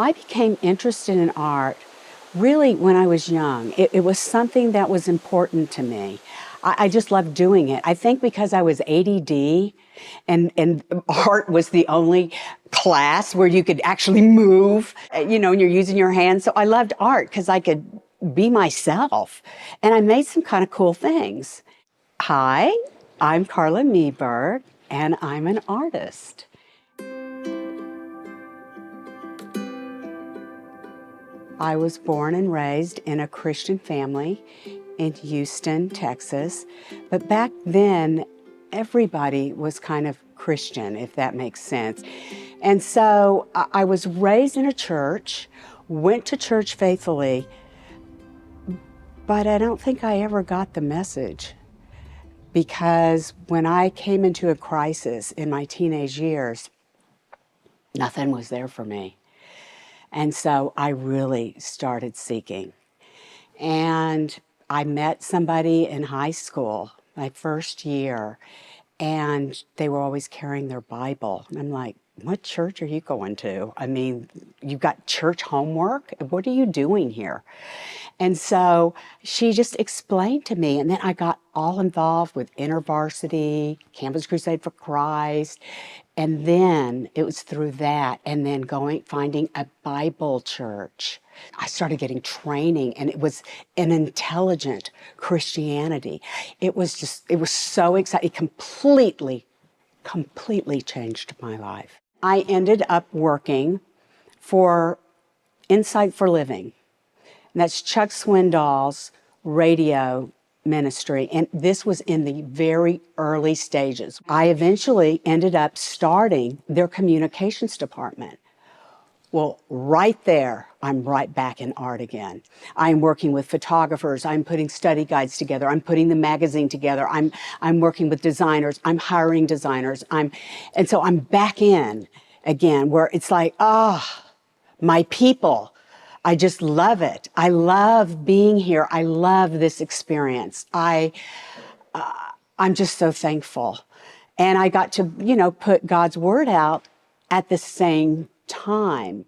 I became interested in art really when I was young. It was something that was important to me. I just loved doing it. I think because I was ADD and art was the only class where you could actually move, you know, and you're using your hands. So I loved art because I could be myself. And I made some kind of cool things. Hi, I'm Carla Meberg, and I'm an artist. I was born and raised in a Christian family in Houston, Texas. But back then, everybody was kind of Christian, if that makes sense. And so I was raised in a church, went to church faithfully, but I don't think I ever got the message. Because when I came into a crisis in my teenage years, nothing was there for me. And so I really started seeking. And I met somebody in high school, my first year, and they were always carrying their Bible. And I'm like, what church are you going to? I mean, you've got church homework? What are you doing here? And so she just explained to me, and then I got all involved with InterVarsity, Campus Crusade for Christ, and then it was through that, and then finding a Bible church. I started getting training, and it was an intelligent Christianity. It was so exciting. It completely changed my life. I ended up working for Insight for Living. And that's Chuck Swindoll's radio ministry. And this was in the very early stages. I eventually ended up starting their communications department. Well, right there, I'm right back in art again. I'm working with photographers. I'm putting study guides together. I'm putting the magazine together. I'm working with designers. I'm hiring designers. And so I'm back in again, where it's like, my people. I just love it. I love being here. I love this experience. I'm just so thankful. And I got to, put God's word out at the same time.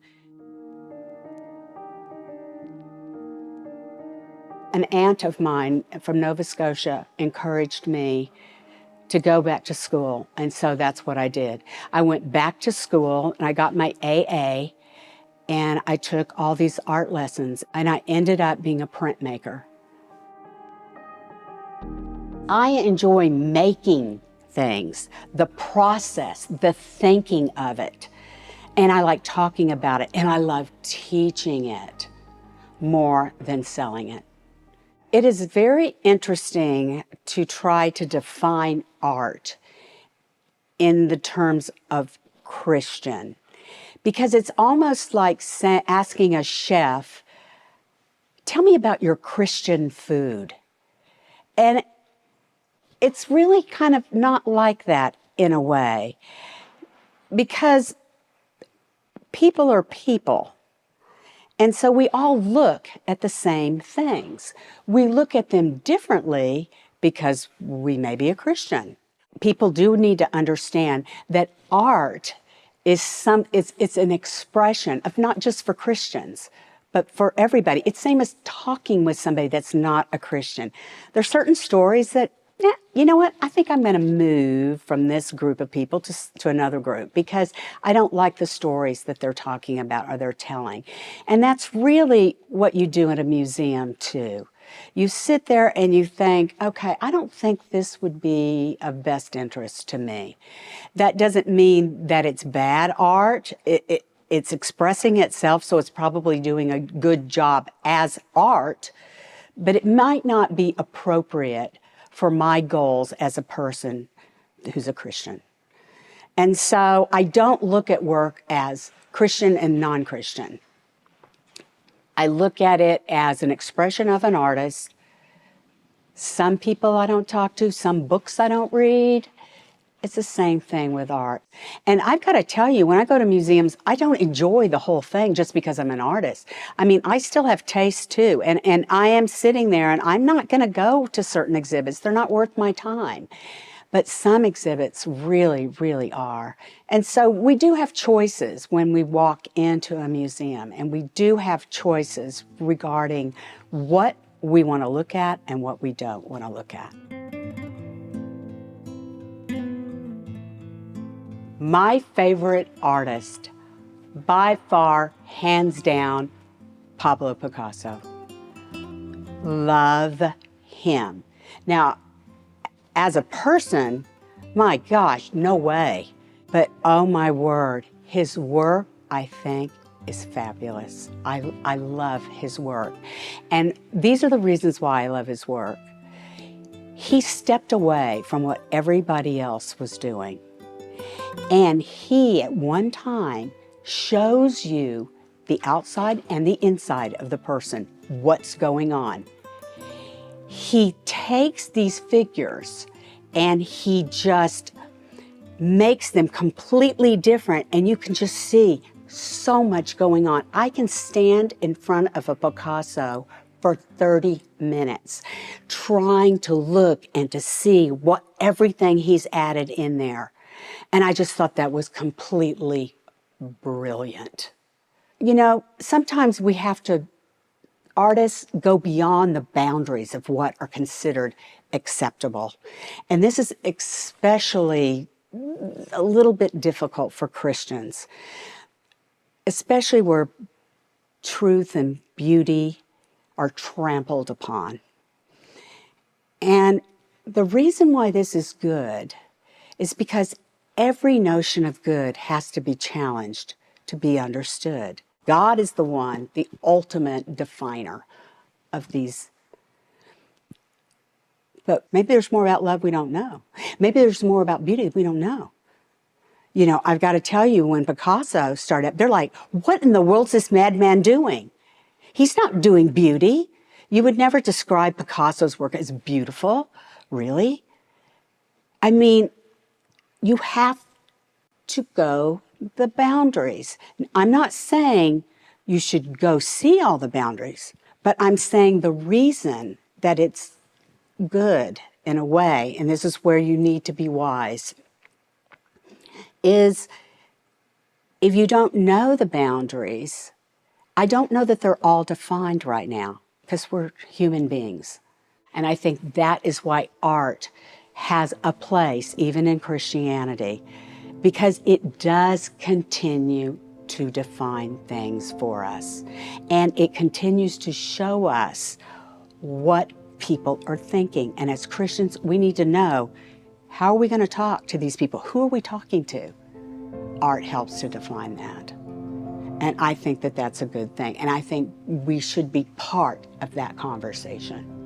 An aunt of mine from Nova Scotia encouraged me to go back to school. And so that's what I did. I went back to school and I got my AA. And I took all these art lessons, and I ended up being a printmaker. I enjoy making things, the process, the thinking of it. And I like talking about it, and I love teaching it more than selling it. It is very interesting to try to define art in the terms of Christian. Because it's almost like asking a chef, tell me about your Christian food. And it's really kind of not like that in a way. Because people are people. And so we all look at the same things. We look at them differently because we may be a Christian. People do need to understand that art it's an expression of not just for Christians, but for everybody. It's same as talking with somebody that's not a Christian. There's certain stories that, you know what, I think I'm going to move from this group of people to another group because I don't like the stories that they're talking about or they're telling. And that's really what you do at a museum too. You sit there and you think, okay, I don't think this would be of best interest to me. That doesn't mean that it's bad art. It's expressing itself, so it's probably doing a good job as art, but it might not be appropriate for my goals as a person who's a Christian. And so I don't look at work as Christian and non-Christian. I look at it as an expression of an artist. Some people I don't talk to, some books I don't read. It's the same thing with art. And I've got to tell you, when I go to museums, I don't enjoy the whole thing just because I'm an artist. I mean, I still have taste too. And I am sitting there and I'm not going to go to certain exhibits. They're not worth my time. but some exhibits really, really are. And so we do have choices when we walk into a museum, and we do have choices regarding what we want to look at and what we don't want to look at. My favorite artist, by far, hands down, Pablo Picasso. Love him. Now, as a person, my gosh, no way. But oh my word, his work, I think, is fabulous. I love his work. And these are the reasons why I love his work. He stepped away from what everybody else was doing. And he, at one time, shows you the outside and the inside of the person, what's going on. He takes these figures and he just makes them completely different, and you can just see so much going on. I can stand in front of a Picasso for 30 minutes trying to look and to see what everything he's added in there. And I just thought that was completely brilliant. You know, sometimes we have to, artists go beyond the boundaries of what are considered acceptable. And this is especially a little bit difficult for Christians, especially where truth and beauty are trampled upon. And the reason why this is good is because every notion of good has to be challenged to be understood. God is the one, the ultimate definer of these. But maybe there's more about love we don't know. Maybe there's more about beauty we don't know. You know, I've got to tell you, when Picasso started, they're like, what in the world's this madman doing? He's not doing beauty. You would never describe Picasso's work as beautiful, really. I mean, you have to go the boundaries. I'm not saying you should go see all the boundaries, but I'm saying the reason that it's good in a way, and this is where you need to be wise, is if you don't know the boundaries, I don't know that they're all defined right now, because we're human beings. And I think that is why art has a place, even in Christianity, because it does continue to define things for us. And it continues to show us what people are thinking. And as Christians, we need to know, how are we going to talk to these people? Who are we talking to? Art helps to define that. And I think that that's a good thing. And I think we should be part of that conversation.